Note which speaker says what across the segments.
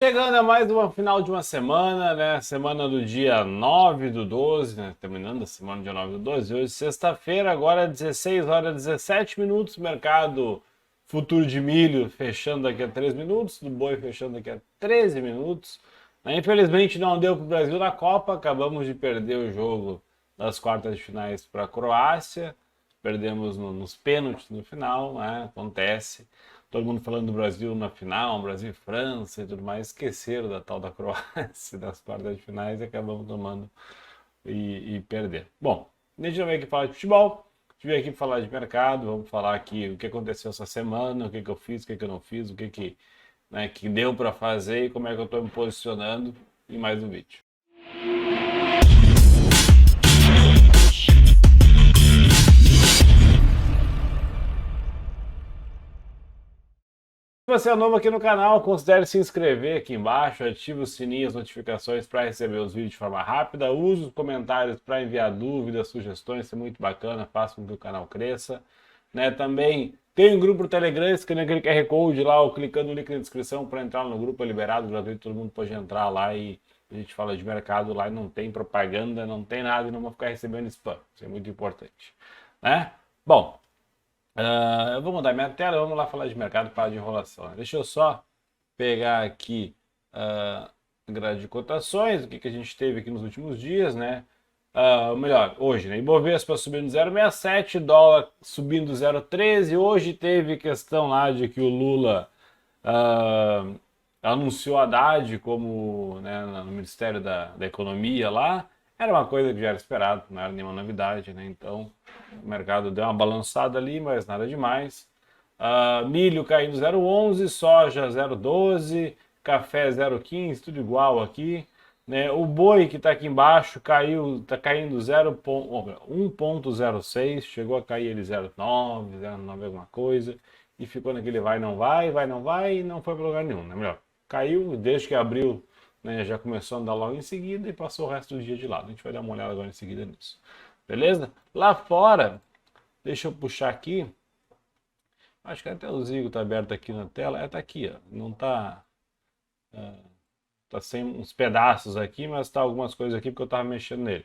Speaker 1: Chegando a mais uma final de uma semana, né? Semana do dia 9 do 12, né? Terminando a semana do dia 9 do 12. Hoje, sexta-feira, agora 16 horas 17 minutos. Mercado futuro de milho fechando daqui a 3 minutos. Do boi fechando daqui a 13 minutos. Infelizmente não deu para o Brasil na Copa. Acabamos de perder o jogo das quartas de finais para a Croácia. Perdemos nos pênaltis no final, né? Acontece. Todo mundo falando do Brasil na final, Brasil e França e tudo mais, esqueceram da tal da Croácia, das quartas de finais e acabamos tomando e perdendo. Bom, a gente não veio aqui falar de futebol, a gente veio aqui falar de mercado, vamos falar aqui o que aconteceu essa semana, o que, que eu fiz, o que, que eu não fiz, o que, que deu para fazer e como é que eu estou me posicionando em mais um vídeo. Se você é novo aqui no canal, considere se inscrever aqui embaixo, ative o sininho e as notificações para receber os vídeos de forma rápida, use os comentários para enviar dúvidas, sugestões, isso é muito bacana, faça com que o canal cresça. Também tem um grupo no Telegram, escaneando aquele QR Code lá, ou clicando no link na descrição para entrar no grupo, é liberado, gratuito, todo mundo pode entrar lá e a gente fala de mercado lá e não tem propaganda, não tem nada e não vão ficar recebendo spam, isso é muito importante. Bom, eu vou mudar minha tela, vamos lá falar de mercado para de enrolação. Deixa eu só pegar aqui a grade de cotações, o que a gente teve aqui nos últimos dias, né? Melhor, hoje, né? Ibovespa subindo 0,67, dólar subindo 0,13. Hoje teve questão lá de que o Lula anunciou Haddad como, né, no Ministério da Economia lá. Era uma coisa que já era esperado, não era nenhuma novidade, né? Então o mercado deu uma balançada ali, mas nada demais. Milho caindo 0,11, soja 0,12, café 0,15, tudo igual aqui. Né? O boi que está aqui embaixo caiu, está caindo 1,06, chegou a cair ele 0,9, 0,9 alguma coisa, e ficou naquele vai, não vai, vai, não vai, e não foi para lugar nenhum, né? Melhor, caiu desde que abriu, né, já começou a andar logo em seguida e passou o resto do dia de lado. A gente vai dar uma olhada agora em seguida nisso. Beleza? Lá fora, deixa eu puxar aqui. Acho que até o Zigo está aberto aqui na tela. Está aqui, ó. Não está. Tá sem uns pedaços aqui, mas tá algumas coisas aqui porque eu estava mexendo nele.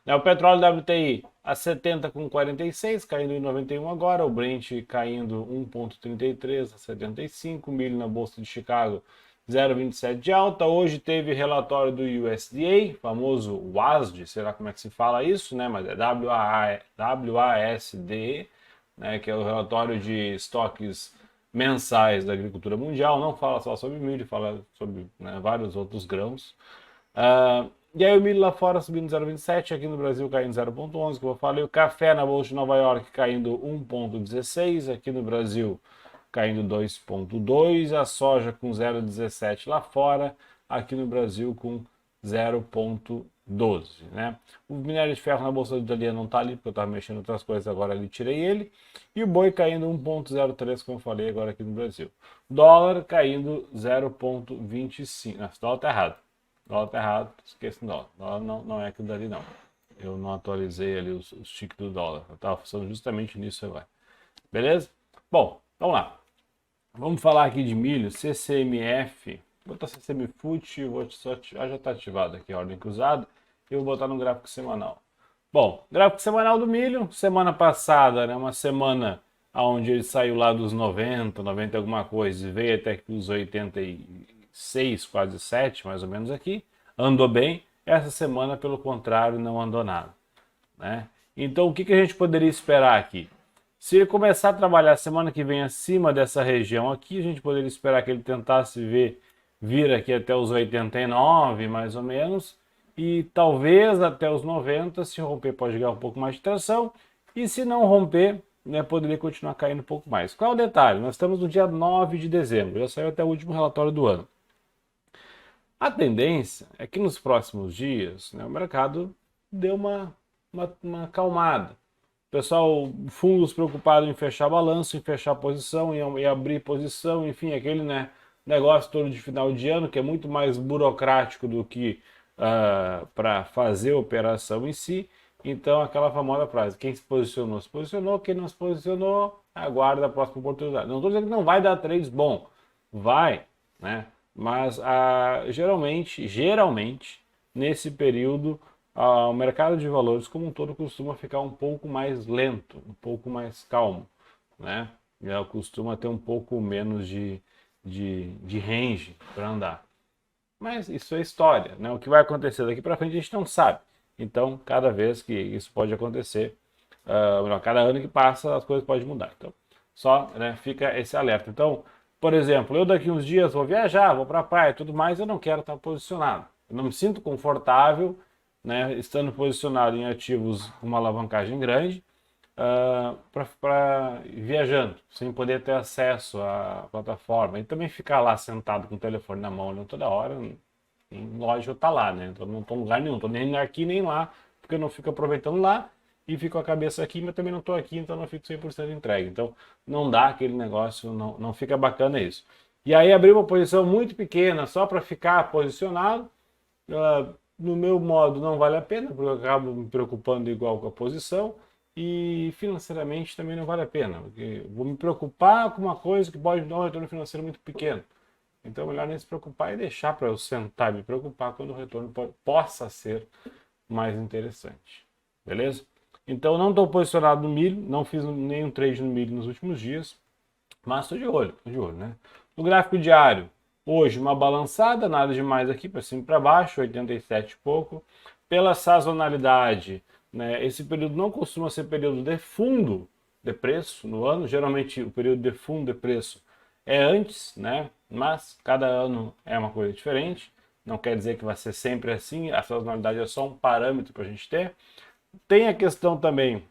Speaker 1: O petróleo WTI a 70,46, caindo em 91 agora. O Brent caindo 1,33 a 75. Milho na Bolsa de Chicago 0,27 de alta. Hoje teve relatório do USDA, famoso WASD, será como é que se fala isso, né? Mas é WASD, né? Que é o relatório de estoques mensais da agricultura mundial. Não fala só sobre milho, fala sobre, né, vários outros grãos. E aí o milho lá fora subindo 0,27, aqui no Brasil caindo 0,11, como eu falei. O café na Bolsa de Nova York caindo 1,16, aqui no Brasil caindo 2,2, a soja com 0,17 lá fora, aqui no Brasil com 0,12, né? O minério de ferro na bolsa italiana não está ali, porque eu estava mexendo em outras coisas, agora ali tirei ele. E o boi caindo 1,03, como eu falei agora aqui no Brasil. Dólar caindo 0,25. Nossa, dólar está errado. Dólar está errado, esqueça o dólar. Dólar não é aquilo dali, não. Eu não atualizei ali os tiques do dólar. Eu estava pensando justamente nisso agora. Beleza? Bom, vamos lá. Vamos falar aqui de milho, CCMF. Vou botar CCM Food, já está ativado aqui a ordem cruzada. E vou botar no gráfico semanal. Bom, gráfico semanal do milho, semana passada, né, uma semana onde ele saiu lá dos 90, 90 alguma coisa, e veio até os 86, quase 7, mais ou menos aqui. Andou bem. Essa semana, pelo contrário, não andou nada, né? Então, o que a gente poderia esperar aqui? Se ele começar a trabalhar semana que vem acima dessa região aqui, a gente poderia esperar que ele tentasse vir aqui até os 89, mais ou menos, e talvez até os 90, se romper pode ganhar um pouco mais de tração, e se não romper, né, poderia continuar caindo um pouco mais. Qual é o detalhe? Nós estamos no dia 9 de dezembro, já saiu até o último relatório do ano. A tendência é que nos próximos dias, né, o mercado dê uma acalmada. Pessoal, fundos preocupados em fechar balanço, em fechar posição, em abrir posição, enfim, aquele, né, negócio todo de final de ano que é muito mais burocrático do que para fazer a operação em si. Então, aquela famosa frase: quem se posicionou, quem não se posicionou, aguarda a próxima oportunidade. Não estou dizendo que não vai dar trades bom, vai, né? Mas geralmente, nesse período, o mercado de valores como um todo costuma ficar um pouco mais lento, um pouco mais calmo, né? Costuma ter um pouco menos de range para andar. Mas isso é história, né? O que vai acontecer daqui para frente a gente não sabe. Então, cada vez que isso pode acontecer, melhor, cada ano que passa as coisas podem mudar. Então, só, né, fica esse alerta. Então, por exemplo, eu daqui uns dias vou viajar, vou para a praia e tudo mais, eu não quero estar posicionado. Eu não me sinto confortável, né, estando posicionado em ativos com uma alavancagem grande, para viajando, sem poder ter acesso à plataforma. E também ficar lá sentado com o telefone na mão, olhando toda hora, em loja eu tá lá, né? Então não estou em lugar nenhum, estou nem aqui nem lá, porque eu não fico aproveitando lá e fico a cabeça aqui, mas também não estou aqui, então não fico 100% entregue. Então não dá aquele negócio, não fica bacana isso. E aí abrir uma posição muito pequena só para ficar posicionado, no meu modo não vale a pena, porque eu acabo me preocupando igual com a posição e financeiramente também não vale a pena, porque eu vou me preocupar com uma coisa que pode dar um retorno financeiro muito pequeno. Então é melhor nem se preocupar e deixar para eu sentar e me preocupar quando o retorno possa ser mais interessante. Beleza? Então não estou posicionado no milho, não fiz nenhum trade no milho nos últimos dias, mas estou de olho, né? No gráfico diário, hoje uma balançada, nada demais aqui para cima e para baixo, 87 e pouco. Pela sazonalidade, né, esse período não costuma ser período de fundo de preço no ano, geralmente o período de fundo de preço é antes, né? Mas cada ano é uma coisa diferente. Não quer dizer que vai ser sempre assim, a sazonalidade é só um parâmetro para a gente ter. Tem a questão também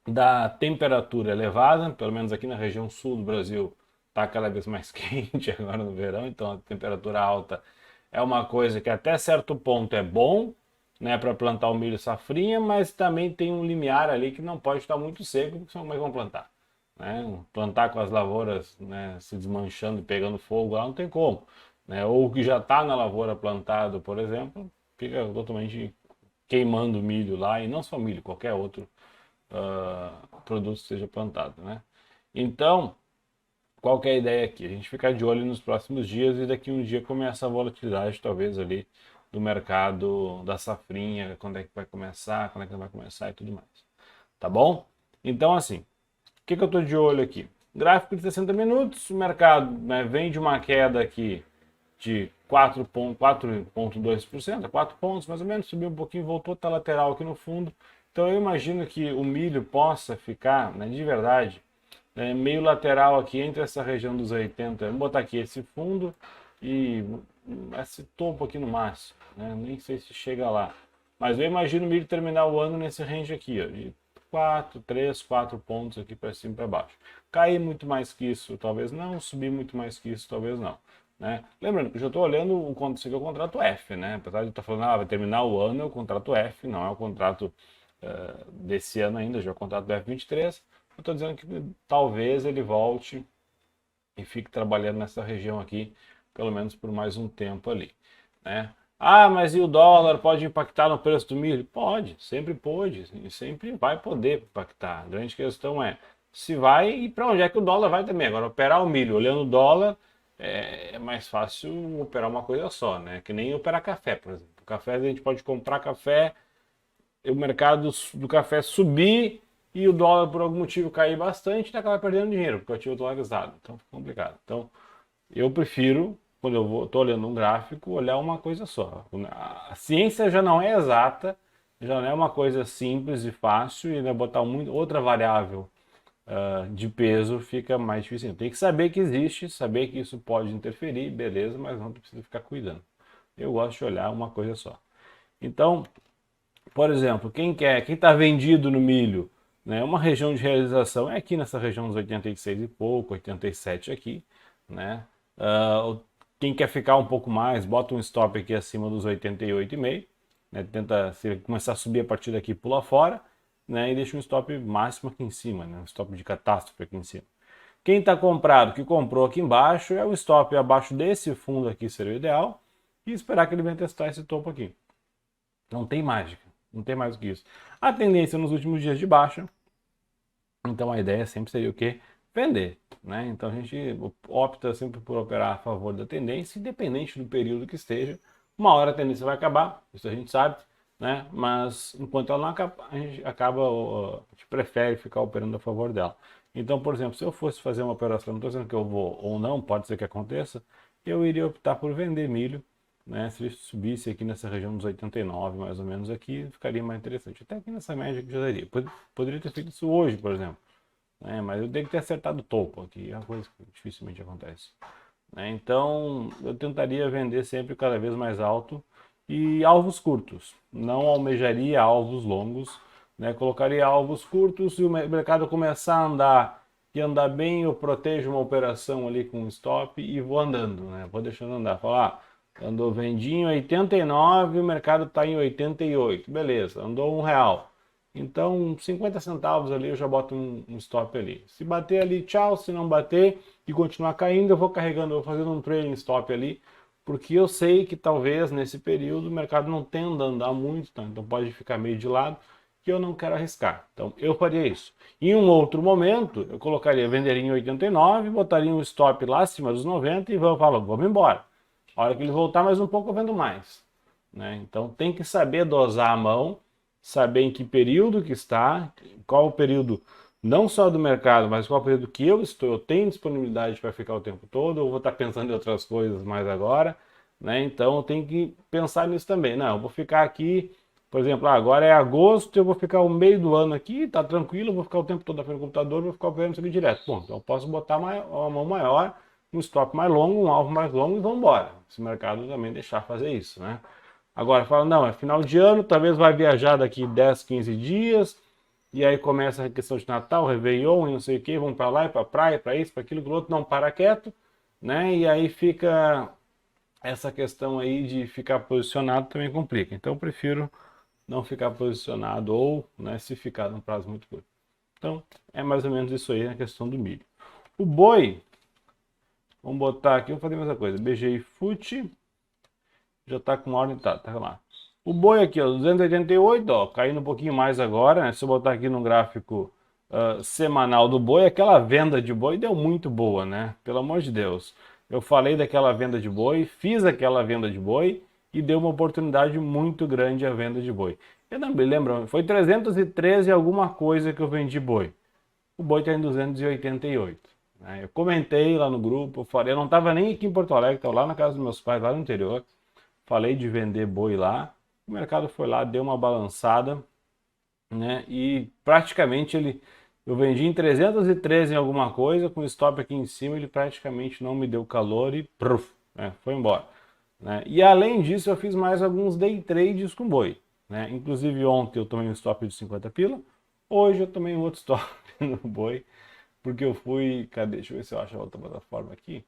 Speaker 1: da temperatura elevada, pelo menos aqui na região sul do Brasil está cada vez mais quente agora no verão, então a temperatura alta é uma coisa que até certo ponto é bom, né, para plantar o milho safrinha, mas também tem um limiar ali que não pode estar muito seco, porque senão como é que vão plantar? Né? Plantar com as lavouras, né, se desmanchando e pegando fogo lá não tem como. Né? Ou o que já está na lavoura plantado, por exemplo, fica totalmente queimando milho lá, e não só milho, qualquer outro produto seja plantado, né? Então, qual que é a ideia aqui? A gente ficar de olho nos próximos dias e daqui um dia começa a volatilidade, talvez ali, do mercado da safrinha, quando é que vai começar, quando é que não vai começar e tudo mais. Tá bom? Então, assim, o que eu estou de olho aqui? Gráfico de 60 minutos, o mercado, né, vem de uma queda aqui de 4,2%, 4 pontos mais ou menos, subiu um pouquinho, voltou, está lateral aqui no fundo. Então eu imagino que o milho possa ficar, né, de verdade, meio lateral aqui entre essa região dos 80. Vamos botar aqui esse fundo e esse topo aqui no máximo, né? Nem sei se chega lá. Mas eu imagino o milho terminar o ano nesse range aqui, ó, de 4 pontos aqui para cima e para baixo. Cair muito mais que isso, talvez não. Subir muito mais que isso, talvez não. Né? Lembrando que eu já estou olhando isso aqui é o contrato F, né? Apesar de eu estar falando, vai terminar o ano, é o contrato F, não é o contrato desse ano ainda, já é o contrato do F23. Eu estou dizendo que talvez ele volte e fique trabalhando nessa região aqui, pelo menos por mais um tempo ali, né? Ah, mas e o dólar pode impactar no preço do milho? Pode, sempre pode, e sempre vai poder impactar. A grande questão é se vai e para onde é que o dólar vai também. Agora, operar o milho olhando o dólar é mais fácil operar uma coisa só, né? Que nem operar café, por exemplo. O café a gente pode comprar café, o mercado do café subir e o dólar por algum motivo cair bastante e acaba perdendo dinheiro, porque o ativo é dolarizado. Então fica complicado. Então eu prefiro, quando eu estou olhando um gráfico, olhar uma coisa só. A ciência já não é exata, já não é uma coisa simples e fácil, e botar outra variável de peso fica mais difícil. Tem que saber que existe, saber que isso pode interferir, beleza, mas não precisa ficar cuidando. Eu gosto de olhar uma coisa só. Então, por exemplo, quem está vendido no milho, né, uma região de realização é aqui nessa região dos 86 e pouco, 87 aqui, né? Quem quer ficar um pouco mais, bota um stop aqui acima dos 88,5, né? Tenta começar a subir a partir daqui, pula fora, né? E deixa um stop máximo aqui em cima, né? Um stop de catástrofe aqui em cima. Quem está comprado, que comprou aqui embaixo, é o stop abaixo desse fundo aqui seria o ideal, e esperar que ele venha testar esse topo aqui. Não tem mágica, não tem mais do que isso. A tendência nos últimos dias de baixa, então a ideia sempre seria o quê? vender, né? Então a gente opta sempre por operar a favor da tendência, independente do período que esteja. Uma hora a tendência vai acabar, isso a gente sabe, né? Mas enquanto ela não acaba, a gente prefere ficar operando a favor dela. Então, por exemplo, se eu fosse fazer uma operação, não estou dizendo que eu vou ou não, pode ser que aconteça, eu iria optar por vender milho, né? Se ele subisse aqui nessa região dos 89, mais ou menos aqui, ficaria mais interessante. Até aqui nessa média que já daria. Poderia ter feito isso hoje, por exemplo, né? Mas eu tenho que ter acertado o topo aqui, é uma coisa que dificilmente acontece, né? Então, eu tentaria vender sempre cada vez mais alto e alvos curtos. Não almejaria alvos longos, né? Colocaria alvos curtos. Se o mercado começar a andar e andar bem, eu protejo uma operação ali com stop e vou andando, né? Vou deixando andar. Falar, andou vendinho 89, o mercado está em 88, beleza, andou R$ 1. Então, 50 centavos ali eu já boto um stop ali. Se bater ali, tchau. Se não bater e continuar caindo, eu vou carregando, eu vou fazendo um trailing stop ali, porque eu sei que talvez nesse período o mercado não tenda a andar muito, tá? Então pode ficar meio de lado, que eu não quero arriscar. Então eu faria isso. Em um outro momento, eu colocaria, venderia em 89, botaria um stop lá acima dos 90 e vamos embora. A hora que ele voltar mais um pouco, eu vendo mais, né? Então tem que saber dosar a mão, saber em que período que está, qual o período não só do mercado, mas qual o período que eu tenho disponibilidade para ficar o tempo todo, ou vou estar pensando em outras coisas mais agora, né? Então eu tenho que pensar nisso também. Não, eu vou ficar aqui, por exemplo, agora é agosto, eu vou ficar o meio do ano aqui, tá tranquilo, eu vou ficar o tempo todo na frente do computador, vou ficar operando isso aqui direto. Bom, então eu posso botar uma mão maior, um stop mais longo, um alvo mais longo e vamos embora. Se o mercado também deixar fazer isso, né? Agora fala, não, é final de ano, talvez vai viajar daqui 10, 15 dias, e aí começa a questão de Natal, Réveillon e não sei o que, vão para lá e para praia, para isso, para aquilo, para outro, não para quieto, né? E aí fica essa questão aí de ficar posicionado também complica. Então eu prefiro não ficar posicionado ou, né, se ficar num prazo muito curto. Então é mais ou menos isso aí na questão do milho. O boi, vamos botar aqui, vamos fazer a mesma coisa, BGI FUT, já está com ordem, tá lá. O boi aqui, ó, 288, ó, caindo um pouquinho mais agora, né? Se eu botar aqui no gráfico semanal do boi, aquela venda de boi deu muito boa, né? Pelo amor de Deus. Eu falei daquela venda de boi, fiz aquela venda de boi e deu uma oportunidade muito grande a venda de boi. Eu não me lembro, foi 313 alguma coisa que eu vendi boi. O boi está em 288. Né? Eu comentei lá no grupo, eu não estava nem aqui em Porto Alegre, estava lá na casa dos meus pais, lá no interior. Falei de vender boi lá, o mercado foi lá, deu uma balançada, né? E praticamente eu vendi em 313 em alguma coisa, com stop aqui em cima, ele praticamente não me deu calor e né? Foi embora. Né? E além disso, eu fiz mais alguns day trades com boi. Né? Inclusive ontem eu tomei um stop de 50 pila, hoje eu tomei um outro stop no boi, porque eu fui, cadê? Deixa eu ver se eu acho a outra plataforma aqui.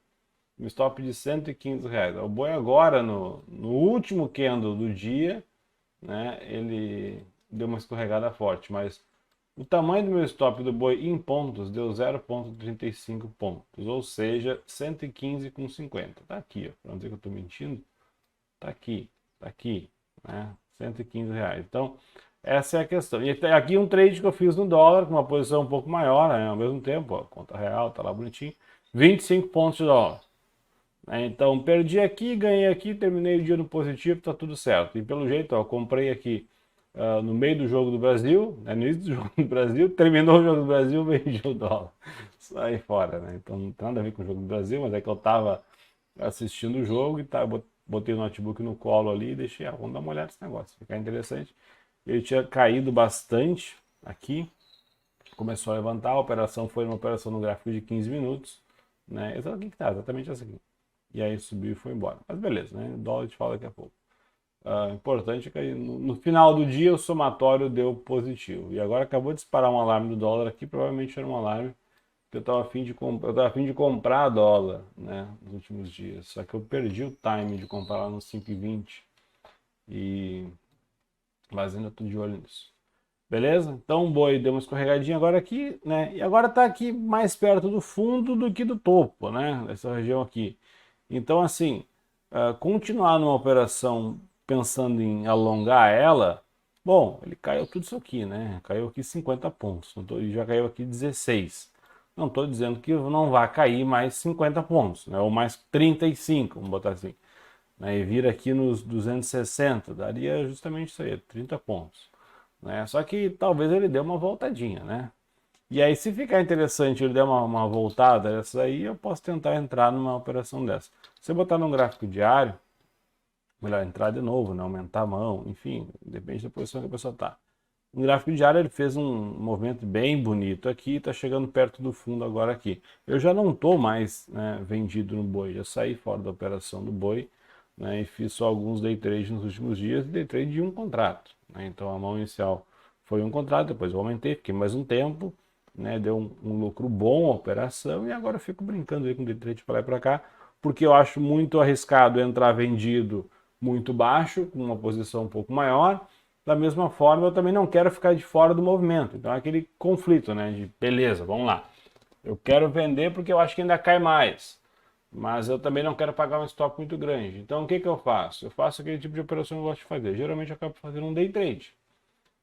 Speaker 1: Um stop de R$ 115. O boi agora, no último candle do dia, né, ele deu uma escorregada forte, mas o tamanho do meu stop do boi em pontos deu 0,35 pontos, ou seja, 115,50. Tá aqui, ó, para não dizer que eu estou mentindo, tá aqui, né, R$ 115. Então, essa é a questão. E aqui um trade que eu fiz no dólar, com uma posição um pouco maior, né, ao mesmo tempo, ó, conta real, tá lá bonitinho, 25 pontos de dólar. Então, perdi aqui, ganhei aqui, terminei o dia no positivo, tá tudo certo. E pelo jeito, ó, comprei aqui no meio do jogo do Brasil, né, no início do jogo do Brasil, terminou o jogo do Brasil, vendi o dólar. Saí fora, né? Então não tem nada a ver com o jogo do Brasil, mas é que eu tava assistindo o jogo e botei o notebook no colo ali e deixei, vamos dar uma olhada nesse negócio, ficar interessante. Ele tinha caído bastante aqui, começou a levantar, a operação foi uma operação no gráfico de 15 minutos, né? Exatamente essa aqui. E aí subiu e foi embora. Mas beleza, né? O dólar te fala daqui a pouco. Importante é que no final do dia o somatório deu positivo. E agora acabou de disparar um alarme do dólar aqui, provavelmente era um alarme que eu estava a fim de comprar dólar, né, nos últimos dias. Só que eu perdi o time de comprar lá no 5,20. Mas ainda estou de olho nisso. Beleza? Então o boi deu uma escorregadinha agora aqui, né? E agora está aqui mais perto do fundo do que do topo, né? Essa região aqui. Então, assim, continuar numa operação pensando em alongar ela, bom, ele caiu tudo isso aqui, né? Caiu aqui 50 pontos, e já caiu aqui 16. Não estou dizendo que não vai cair mais 50 pontos, né? Ou mais 35, vamos botar assim. Né? E vir aqui nos 260, daria justamente isso aí, 30 pontos. Né? Só que talvez ele dê uma voltadinha, né? E aí, se ficar interessante, ele der uma voltada dessa aí, eu posso tentar entrar numa operação dessa. Se eu botar num gráfico diário, melhor entrar de novo, né? Aumentar a mão, enfim, depende da posição que a pessoa está. No gráfico diário ele fez um movimento bem bonito aqui, está chegando perto do fundo agora aqui. Eu já não estou mais, né, vendido no boi, já saí fora da operação do boi, né, e fiz só alguns day trade nos últimos dias, day trade de um contrato. Né, então a mão inicial foi um contrato, depois eu aumentei, fiquei mais um tempo, né, deu um lucro bom a operação e agora eu fico brincando aí com day trade para lá e para cá, porque eu acho muito arriscado entrar vendido muito baixo, com uma posição um pouco maior. Da mesma forma, eu também não quero ficar de fora do movimento. Então é aquele conflito, né? De beleza, vamos lá. Eu quero vender porque eu acho que ainda cai mais. Mas eu também não quero pagar um stop muito grande. Então o que que eu faço? Eu faço aquele tipo de operação que eu gosto de fazer. Geralmente eu acabo fazendo um day trade.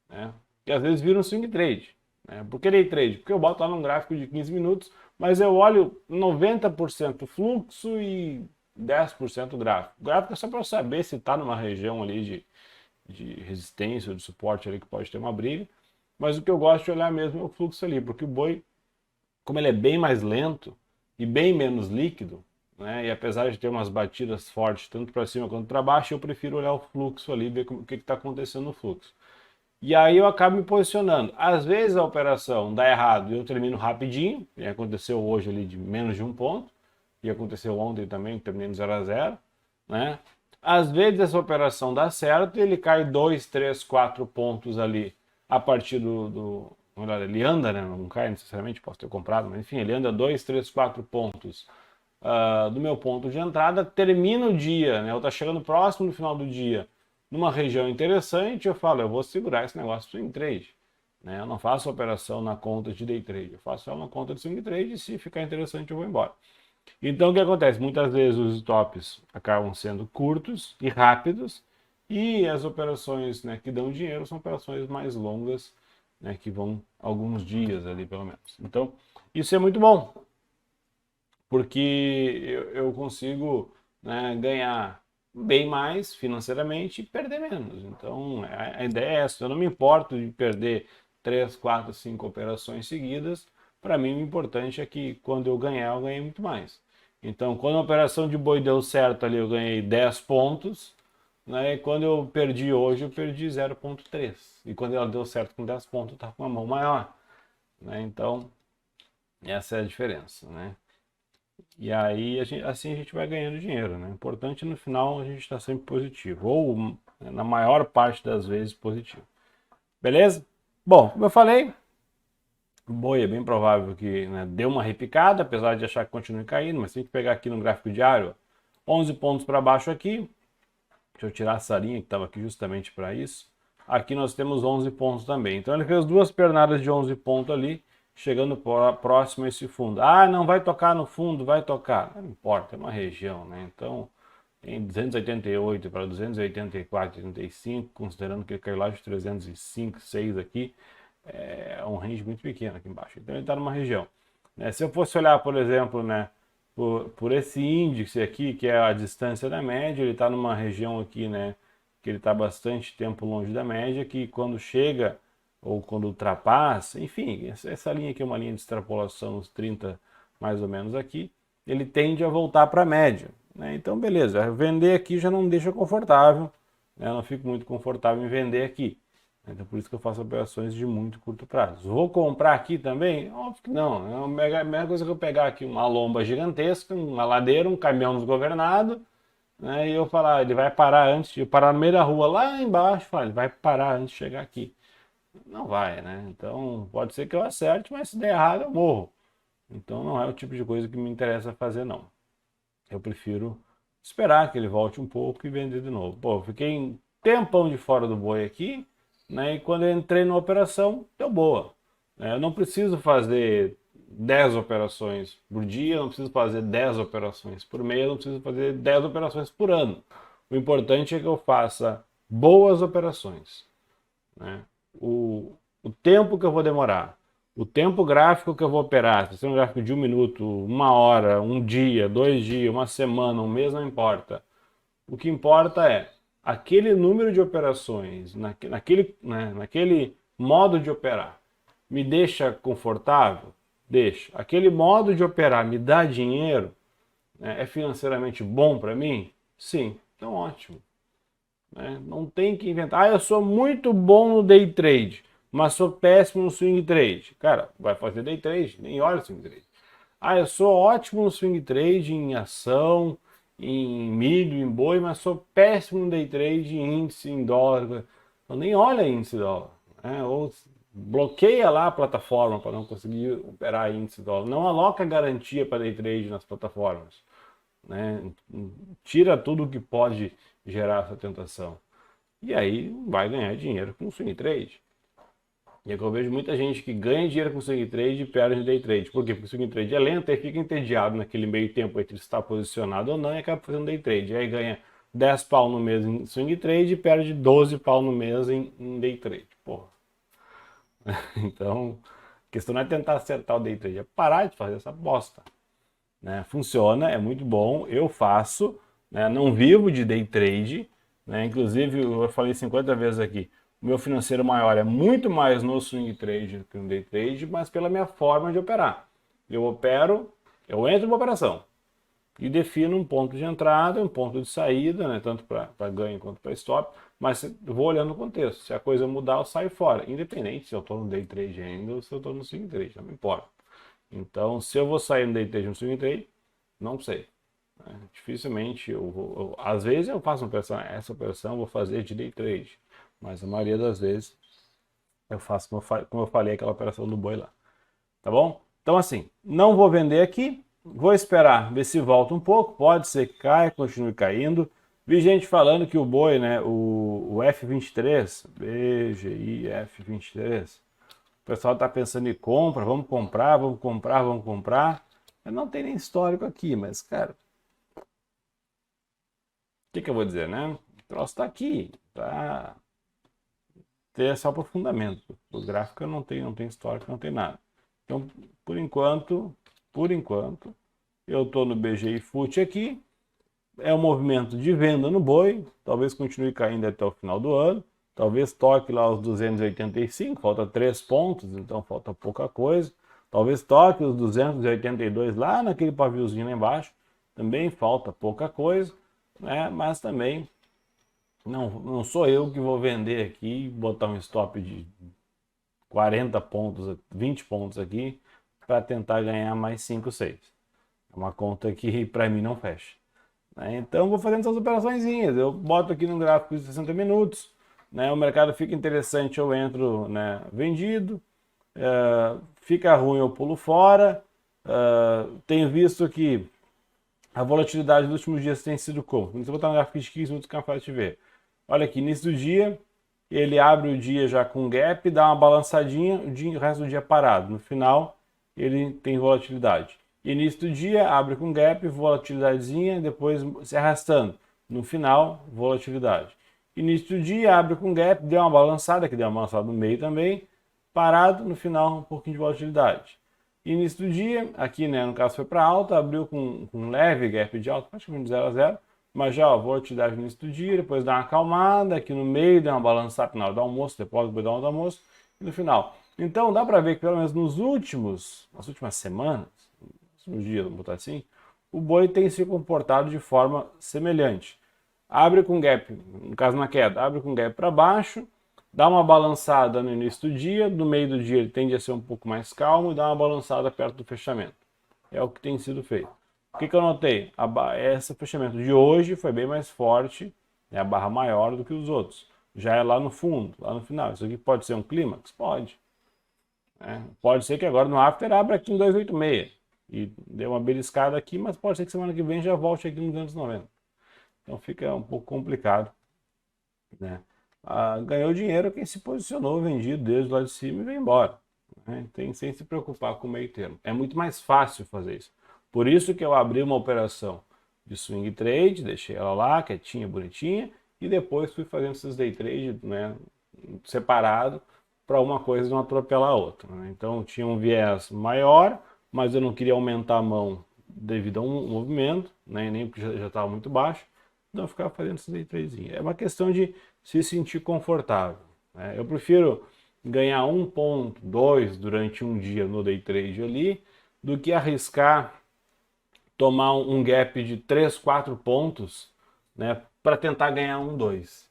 Speaker 1: Né? E às vezes vira um swing trade. Né? Por que day trade? Porque eu boto lá num gráfico de 15 minutos, mas eu olho 90% fluxo e 10% gráfico. O gráfico é só para eu saber se está numa região ali de resistência ou de suporte ali que pode ter uma briga, mas o que eu gosto de olhar mesmo é o fluxo ali, porque o boi, como ele é bem mais lento e bem menos líquido, né, e apesar de ter umas batidas fortes tanto para cima quanto para baixo, eu prefiro olhar o fluxo ali, ver o que está acontecendo no fluxo. E aí eu acabo me posicionando. Às vezes a operação dá errado e eu termino rapidinho, e aconteceu hoje ali de menos de um ponto, e aconteceu ontem também, terminei no 0 a 0, né? Às vezes essa operação dá certo e ele cai 2, 3, 4 pontos ali a partir ele anda, né? Não cai necessariamente, posso ter comprado, mas enfim, ele anda 2, 3, 4 pontos do meu ponto de entrada, termina o dia, né? Eu tá chegando próximo do final do dia, numa região interessante, eu falo, eu vou segurar esse negócio de swing trade. Né? Eu não faço operação na conta de day trade, eu faço ela na conta de swing trade e se ficar interessante eu vou embora. Então o que acontece? Muitas vezes os stops acabam sendo curtos e rápidos e as operações, né, que dão dinheiro são operações mais longas, né, que vão alguns dias ali pelo menos. Então isso é muito bom, porque eu consigo, né, ganhar bem mais financeiramente e perder menos. Então a ideia é essa, eu não me importo de perder 3, 4, 5 operações seguidas. Para mim o importante é que quando eu ganhar, eu ganhei muito mais. Então quando a operação de boi deu certo ali, eu ganhei 10 pontos, né? E quando eu perdi hoje, eu perdi 0,3. E quando ela deu certo com 10 pontos, eu estava com uma mão maior. Né? Então essa é a diferença, né? E aí, assim a gente vai ganhando dinheiro, né? O importante no final a gente está sempre positivo, ou na maior parte das vezes positivo. Beleza? Bom, como eu falei, o boi é bem provável que, né, dê uma repicada, apesar de achar que continue caindo, mas se a gente pegar aqui no gráfico diário, 11 pontos para baixo aqui, deixa eu tirar essa linha que estava aqui justamente para isso. Aqui nós temos 11 pontos também. Então ele fez duas pernadas de 11 pontos ali, chegando próximo a esse fundo. Ah, não vai tocar no fundo, vai tocar. Não importa, é uma região, né? Então, em 288 para 284, 85, considerando que ele caiu lá de 305, 6 aqui, é um range muito pequeno aqui embaixo. Então ele está numa região. Né? Se eu fosse olhar, por exemplo, né, por esse índice aqui, que é a distância da média, ele está numa região aqui, né, que ele está bastante tempo longe da média, que quando chega ou quando ultrapassa, enfim, essa linha aqui é uma linha de extrapolação, uns 30 mais ou menos aqui, ele tende a voltar para a média. Né? Então, beleza, vender aqui já não me deixa confortável, né? Eu não fico muito confortável em vender aqui. Então, por isso que eu faço operações de muito curto prazo. Vou comprar aqui também? Óbvio que não. É a mesma coisa que eu pegar aqui uma lomba gigantesca, uma ladeira, um caminhão desgovernado, né, e eu falar, ele vai parar antes de parar no meio da rua, lá embaixo, fala, ele vai parar antes de chegar aqui. Não vai, né? Então, pode ser que eu acerte, mas se der errado, eu morro. Então, não é o tipo de coisa que me interessa fazer, não. Eu prefiro esperar que ele volte um pouco e vender de novo. Pô, eu fiquei um tempão de fora do boi aqui, né? E quando eu entrei na operação, deu boa. Né? Eu não preciso fazer 10 operações por dia, eu não preciso fazer 10 operações por mês, eu não preciso fazer 10 operações por ano. O importante é que eu faça boas operações. Né? O tempo que eu vou demorar, O tempo gráfico que eu vou operar, se é um gráfico de 1 minuto, 1 hora, um dia, 2 dias, uma semana, um mês, não importa. O que importa é aquele número de operações, naquele modo de operar, me deixa confortável? Deixa. Aquele modo de operar me dá dinheiro? É financeiramente bom para mim? Sim. Então ótimo. Não tem que inventar. Eu sou muito bom no day trade, mas sou péssimo no swing trade. Cara, vai fazer day trade, nem olha o swing trade. Eu sou ótimo no swing trade, em ação, em milho, em boi, mas sou péssimo no day trade, em índice, em dólar. Então nem olha índice dólar. Ou bloqueia lá a plataforma para não conseguir operar índice dólar. Não aloca garantia para day trade nas plataformas. Tira tudo que pode gerar essa tentação. E aí vai ganhar dinheiro com swing trade. E é que eu vejo muita gente que ganha dinheiro com swing trade e perde no day trade. Por quê? Porque o swing trade é lento e fica entediado naquele meio tempo entre estar posicionado ou não e acaba fazendo day trade. E aí ganha 10 pau no mês em swing trade e perde 12 pau no mês em day trade. Porra. Então, a questão não é tentar acertar o day trade, é parar de fazer essa bosta. Funciona, é muito bom, eu faço, não vivo de day trade, inclusive eu falei 50 vezes aqui, o meu financeiro maior é muito mais no swing trade do que no day trade, mas pela minha forma de operar. Eu opero, eu entro numa operação e defino um ponto de entrada, um ponto de saída, tanto para ganho quanto para stop, mas eu vou olhando o contexto. Se a coisa mudar, eu saio fora, independente se eu estou no day trade ainda ou se eu estou no swing trade, não me importa. Então, se eu vou sair no day trade ou no swing trade, não sei. Dificilmente às vezes eu faço uma operação, essa operação eu vou fazer de day trade, mas a maioria das vezes eu faço como eu falei, aquela operação do boi lá. Tá bom? Então assim, não vou vender aqui, vou esperar ver se volta um pouco, pode ser que caia, continue caindo. Vi gente falando que o boi, o F23, BGI F23, o pessoal está pensando em compra, vamos comprar, vamos comprar, vamos comprar. Eu não tem nem histórico aqui, mas cara, o que eu vou dizer, né? O troço está aqui, tá? Ter esse aprofundamento. O gráfico não tem histórico, não tem nada. Então, por enquanto, eu estou no BGI FUT aqui. É um movimento de venda no boi. Talvez continue caindo até o final do ano. Talvez toque lá os 285, falta 3 pontos, então falta pouca coisa. Talvez toque os 282 lá naquele paviozinho lá embaixo. Também falta pouca coisa, mas também não sou eu que vou vender aqui e botar um stop de 40 pontos, 20 pontos aqui para tentar ganhar mais 5, 6. É uma conta que para mim não fecha. Então vou fazendo essas operaçõezinhas. Eu boto aqui no gráfico de 60 minutos, o mercado fica interessante, eu entro vendido, fica ruim, eu pulo fora. Tenho visto que a volatilidade dos últimos dias tem sido como? Vou botar no gráfico de 15 minutos que é fácil de ver. Olha aqui, início do dia, ele abre o dia já com gap, dá uma balançadinha, o resto do dia parado. No final, ele tem volatilidade. Início do dia, abre com gap, volatilidadezinha, depois se arrastando. No final, volatilidade. Início do dia, abre com gap, deu uma balançada, que deu uma balançada no meio também, parado, no final, um pouquinho de volatilidade. Início do dia, aqui no caso foi para alta, abriu com um leve gap de alta, praticamente 0 a 0, mas já volatilidade no início do dia, depois dá uma acalmada, aqui no meio dá uma balançada na hora do almoço, depois da hora do almoço, e no final. Então dá para ver que pelo menos nas últimas semanas, nos dias, vamos botar assim, o boi tem se comportado de forma semelhante. Abre com gap, no caso na queda, abre com gap para baixo, dá uma balançada no início do dia, no meio do dia ele tende a ser um pouco mais calmo e dá uma balançada perto do fechamento. É o que tem sido feito. O que eu notei? Esse fechamento de hoje foi bem mais forte, a barra maior do que os outros. Já é lá no fundo, lá no final. Isso aqui pode ser um clímax? Pode. Pode ser que agora no after abra aqui em 286 e dê uma beliscada aqui, mas pode ser que semana que vem já volte aqui no 290. Então fica um pouco complicado, ganhou dinheiro quem se posicionou, vendido desde lá de cima e veio embora. Tem sem se preocupar com o meio termo. É muito mais fácil fazer isso. Por isso que eu abri uma operação de swing trade, deixei ela lá, quietinha, bonitinha, e depois fui fazendo esses day trade separado, para uma coisa não atropelar a outra, né? Então tinha um viés maior, mas eu não queria aumentar a mão devido a um movimento, né? Nem porque já estava muito baixo, então eu ficava fazendo esse day tradezinho. É uma questão de se sentir confortável, né? Eu prefiro ganhar 1,2 durante um dia no day trade ali, do que arriscar tomar um gap de 3, 4 pontos, né, para tentar ganhar 1,2,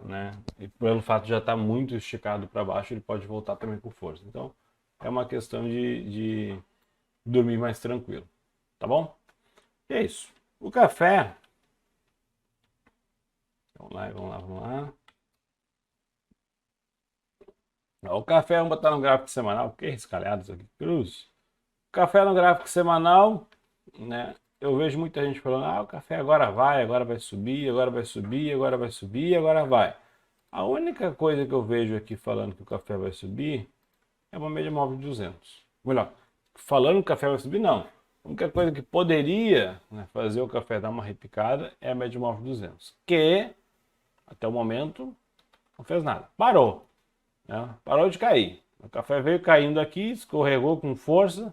Speaker 1: né? E pelo fato de já estar muito esticado para baixo, ele pode voltar também com força. Então, é uma questão de dormir mais tranquilo, tá bom? E é isso. O café. Vamos lá, vamos lá, vamos lá. O café, vamos botar no gráfico semanal. Que escalhados aqui, cruz. Café no gráfico semanal, né? Eu vejo muita gente falando, o café agora vai subir, agora vai subir, agora vai subir, agora vai. A única coisa que eu vejo aqui falando que o café vai subir é uma média móvel de 200. Melhor, falando que o café vai subir, não. A única coisa que poderia, né, fazer o café dar uma repicada é a média móvel de 200, que até o momento não fez nada. Parou, né? Parou de cair. O café veio caindo aqui, escorregou com força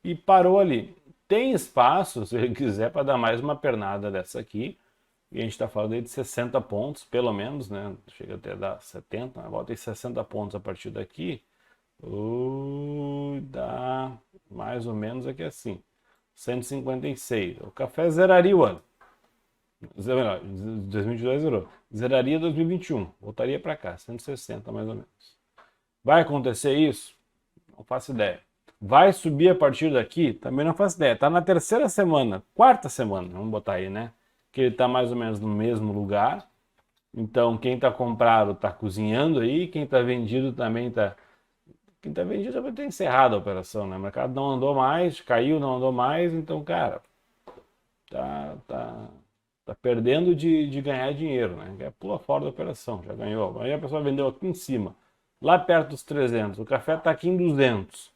Speaker 1: e parou ali. Tem espaço, se ele quiser, para dar mais uma pernada dessa aqui. E a gente está falando aí de 60 pontos, pelo menos, né? Chega até a dar 70, né? Volta em 60 pontos a partir daqui. Dá mais ou menos aqui assim. 156. O café zeraria o ano. 2022 zerou. Zeraria 2021. Voltaria para cá, 160 mais ou menos. Vai acontecer isso? Não faço ideia. Vai subir a partir daqui? Também não faço ideia. Tá na terceira semana, quarta semana, vamos botar aí, né? Que ele tá mais ou menos no mesmo lugar. Então, quem tá comprado tá cozinhando aí, quem tá vendido também tá. Quem tá vendido já vai ter encerrado a operação, né? O mercado não andou mais, caiu, não andou mais, então, cara, tá perdendo de ganhar dinheiro, né? Pula fora da operação, já ganhou. Aí a pessoa vendeu aqui em cima, lá perto dos 300, o café tá aqui em 200.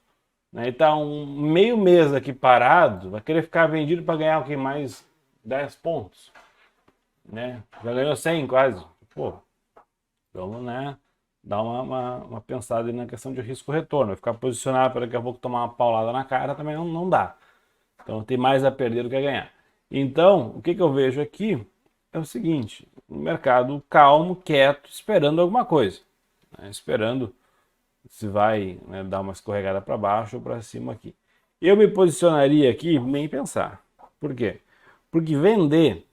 Speaker 1: Né, e tá um meio mês aqui parado, vai querer ficar vendido para ganhar o que mais 10 pontos, né? Já ganhou 100 quase. Pô, vamos, né, dar uma pensada aí na questão de risco-retorno. Vai ficar posicionado para daqui a pouco tomar uma paulada na cara também não dá. Então tem mais a perder do que a ganhar. Então, o que eu vejo aqui é o seguinte, um mercado calmo, quieto, esperando alguma coisa, né? Esperando se vai, né, dar uma escorregada para baixo ou para cima aqui. Eu me posicionaria aqui nem pensar. Por quê? Porque vender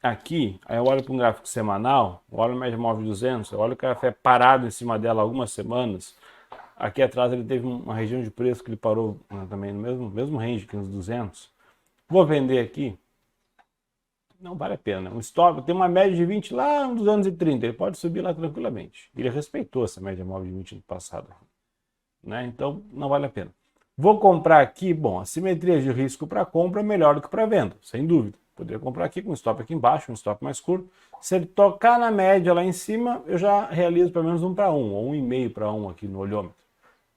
Speaker 1: aqui, aí eu olho para um gráfico semanal, eu olho o média móvel de 200, eu olho o café parado em cima dela algumas semanas. Aqui atrás ele teve uma região de preço que ele parou, né, também no mesmo range que nos 200. Vou vender aqui, não vale a pena. Um stop tem uma média de 20 lá nos anos 30, ele pode subir lá tranquilamente. Ele respeitou essa média móvel de 20 no passado, né? Então não vale a pena. Vou comprar aqui, bom, a simetria de risco para compra é melhor do que para venda, sem dúvida. Poderia comprar aqui com um stop aqui embaixo, um stop mais curto. Se ele tocar na média lá em cima, eu já realizo pelo menos 1 para 1, ou 1,5 para 1 aqui no olhômetro.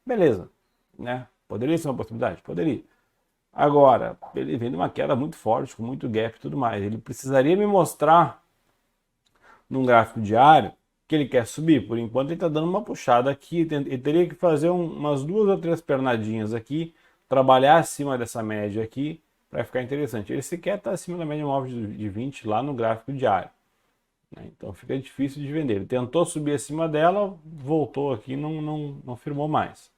Speaker 1: Beleza, né? Poderia ser uma possibilidade? Poderia. Agora, ele vem de uma queda muito forte, com muito gap e tudo mais. Ele precisaria me mostrar num gráfico diário que ele quer subir. Por enquanto ele está dando uma puxada aqui. Ele teria que fazer umas 2 ou 3 pernadinhas aqui, trabalhar acima dessa média aqui para ficar interessante. Ele sequer está acima da média móvel de 20 lá no gráfico diário, né? Então fica difícil de vender. Ele tentou subir acima dela, voltou aqui, não firmou mais,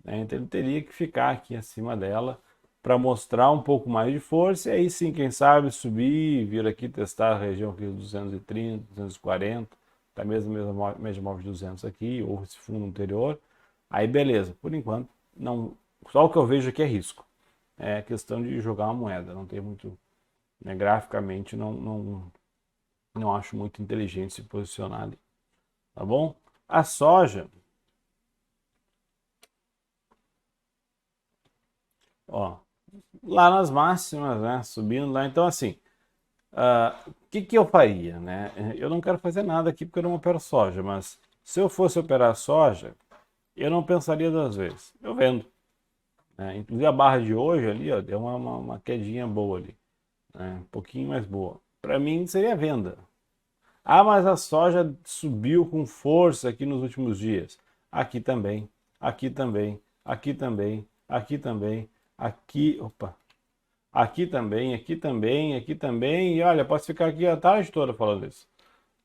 Speaker 1: né? Então ele teria que ficar aqui acima dela para mostrar um pouco mais de força, e aí sim, quem sabe, subir, vir aqui testar a região aqui dos 230, 240, tá mesmo média móvel de 200 aqui, ou esse fundo anterior, aí beleza. Por enquanto, não, só o que eu vejo aqui é risco. É questão de jogar uma moeda, não tem muito, né, graficamente, não acho muito inteligente se posicionar ali, tá bom? A soja, ó, lá nas máximas, né, subindo lá, então assim, o que eu faria, né? Eu não quero fazer nada aqui porque eu não opero soja, mas se eu fosse operar soja, eu não pensaria 2 vezes. Eu vendo, né? Inclusive a barra de hoje ali, ó, deu uma quedinha boa ali, né? Um pouquinho mais boa. Para mim seria venda. Ah, mas a soja subiu com força aqui nos últimos dias. aqui também, aqui também, aqui também, aqui também, aqui, opa, aqui também, aqui também, aqui também, e olha, posso ficar aqui a tarde toda falando isso,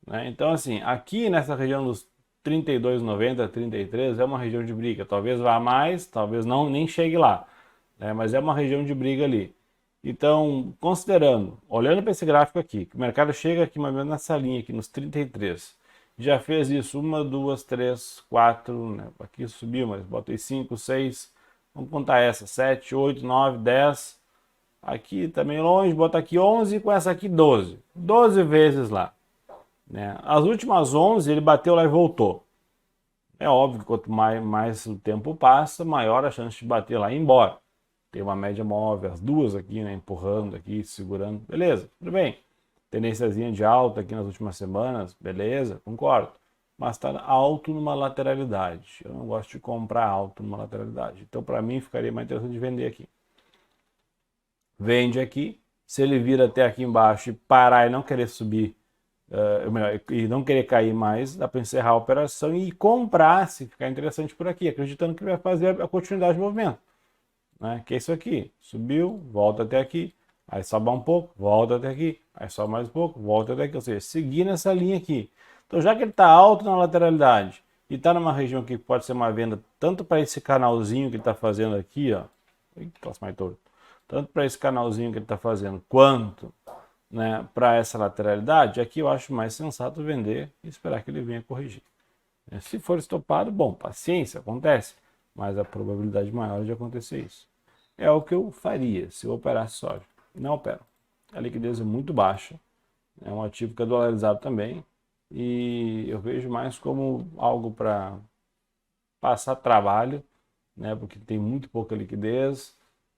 Speaker 1: né? Então, assim, aqui nessa região dos 32,90, 33 é uma região de briga, talvez vá mais, talvez não, nem chegue lá, né? Mas é uma região de briga ali. Então, considerando, olhando para esse gráfico aqui, que o mercado chega aqui mais ou menos nessa linha aqui, nos 33, já fez isso, uma, duas, três, quatro, né? Aqui subiu, mas botei 5, 6, vamos contar essa, 7, 8, 9, 10, aqui também longe, bota aqui 11, com essa aqui 12, 12 vezes lá, né? As últimas 11 ele bateu lá e voltou. É óbvio que quanto mais o tempo passa, maior a chance de bater lá e ir embora. Tem uma média móvel, as duas aqui, né, empurrando aqui, segurando, beleza, tudo bem. Tendênciazinha de alta aqui nas últimas semanas, beleza, concordo. Mas está alto numa lateralidade. Eu não gosto de comprar alto numa lateralidade. Então, para mim, ficaria mais interessante de vender aqui. Vende aqui. Se ele vir até aqui embaixo e parar e não querer subir, e não querer cair mais, dá para encerrar a operação e comprar, se ficar interessante por aqui, acreditando que vai fazer a continuidade do movimento, né? Que é isso aqui, subiu, volta até aqui, aí sobe um pouco, volta até aqui, aí sobe mais um pouco, volta até aqui, ou seja, seguir nessa linha aqui. Então, já que ele está alto na lateralidade e está numa região que pode ser uma venda tanto para esse canalzinho que ele está fazendo aqui, ó, mais torto, tanto para esse canalzinho que ele está fazendo, quanto, né, para essa lateralidade, aqui eu acho mais sensato vender e esperar que ele venha corrigir. Se for estopado, bom, paciência, acontece, mas a probabilidade maior de acontecer isso. É o que eu faria se eu operasse soja. Não opero. A liquidez é muito baixa, é um ativo que é dolarizado também, e eu vejo mais como algo para passar trabalho, né, porque tem muito pouca liquidez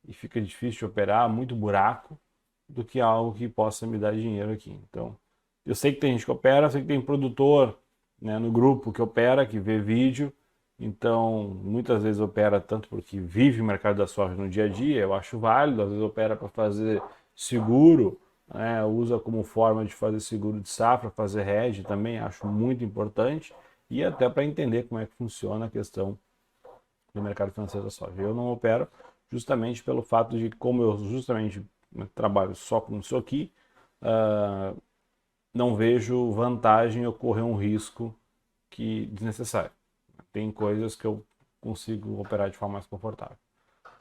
Speaker 1: e fica difícil de operar, muito buraco, do que algo que possa me dar dinheiro aqui. Então, eu sei que tem gente que opera, eu sei que tem produtor, né, no grupo que opera, que vê vídeo, então muitas vezes opera tanto porque vive o mercado da soja no dia a dia, eu acho válido, às vezes opera para fazer seguro, né, usa como forma de fazer seguro de safra, fazer hedge também, acho muito importante, e até para entender como é que funciona a questão do mercado financeiro da soja. Eu não opero justamente pelo fato de, como eu justamente trabalho só com isso aqui, não vejo vantagem em ocorrer um risco desnecessário. Tem coisas que eu consigo operar de forma mais confortável.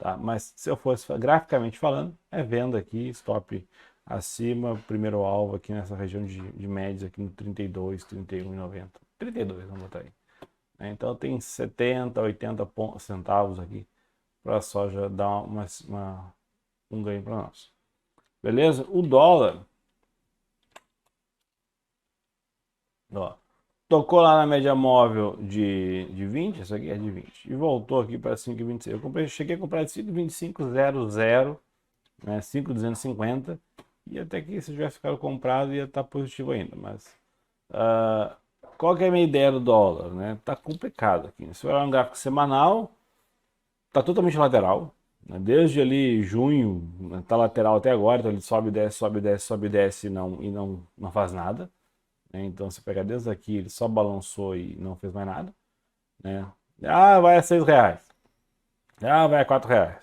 Speaker 1: Tá? Mas se eu fosse graficamente falando, é venda aqui, stop acima, primeiro alvo aqui nessa região de médias aqui no 32, 31,90. 32, vamos botar aí. Então tem 70, 80 centavos aqui para a soja dar um ganho para nós. Beleza? O dólar, ó, tocou lá na média móvel de 20, isso aqui é de 20, e voltou aqui para 5,26. Cheguei a comprar de 5,2500, né, 5,250, e até que se tivesse ficado comprado ia estar positivo ainda, mas qual que é a minha ideia do dólar, né? Tá complicado aqui. Se olhar um gráfico semanal, tá totalmente lateral, né? Desde ali junho, né, tá lateral até agora, então ele sobe, desce, sobe, desce, sobe, desce e não faz nada, né? Então se pegar desde aqui, ele só balançou e não fez mais nada, né? Ah, vai a R$ 6. Ah, vai a R$ 4.